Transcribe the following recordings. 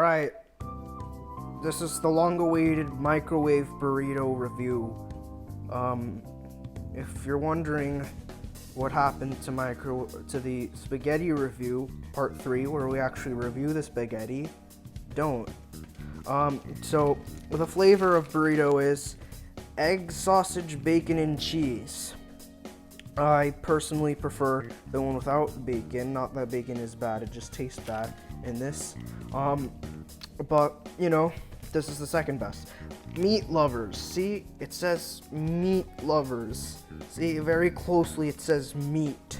Alright, this is the long-awaited microwave burrito review. If you're wondering what happened to the spaghetti review, part 3, where we actually review the spaghetti, don't. So, the flavor of burrito is egg, sausage, bacon, and cheese. I personally prefer the one without bacon. Not that bacon is bad, it just tastes bad in this. But, you know, this is the second best. Meat lovers. See, it says meat lovers. See, very closely it says meat.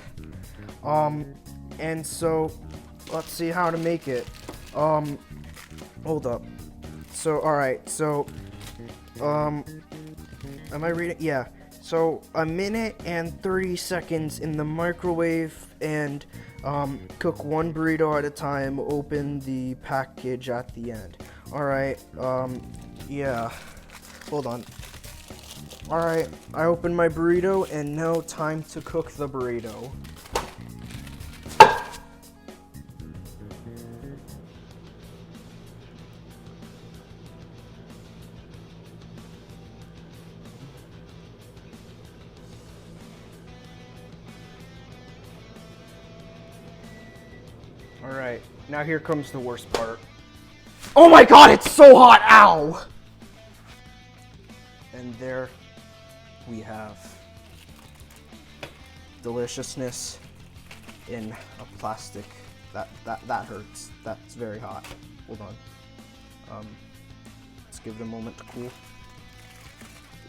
And so, let's see how to make it. Hold up. So, alright, so, am I reading? Yeah. So, 1 minute and 30 seconds in the microwave, and cook one burrito at a time. Open the package at the end. Alright, yeah. Hold on. Alright, I opened my burrito, and now time to cook the burrito. Alright, now here comes the worst part. Oh my god, it's so hot! Ow! And there we have deliciousness in a plastic. That hurts. That's very hot. Hold on. Let's give it a moment to cool.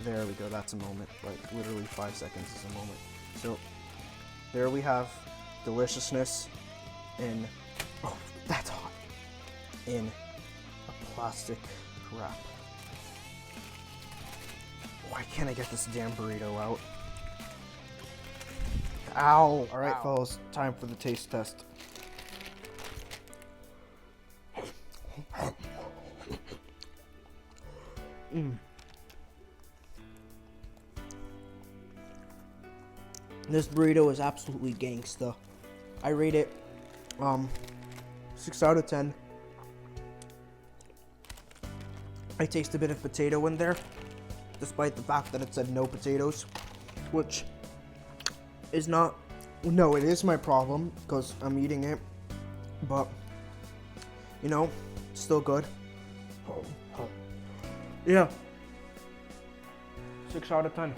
There we go, that's a moment. Like, literally 5 seconds is a moment. So, there we have deliciousness in, oh, that's hot, in a plastic wrap. Why can't I get this damn burrito out? Ow! Alright, fellas, time for the taste test. This burrito is absolutely gangsta. I rate it 6 out of 10. I taste a bit of potato in there, despite the fact that it said no potatoes, which is not, no, it is my problem, because I'm eating it, but, you know, still good. Yeah, 6 out of 10.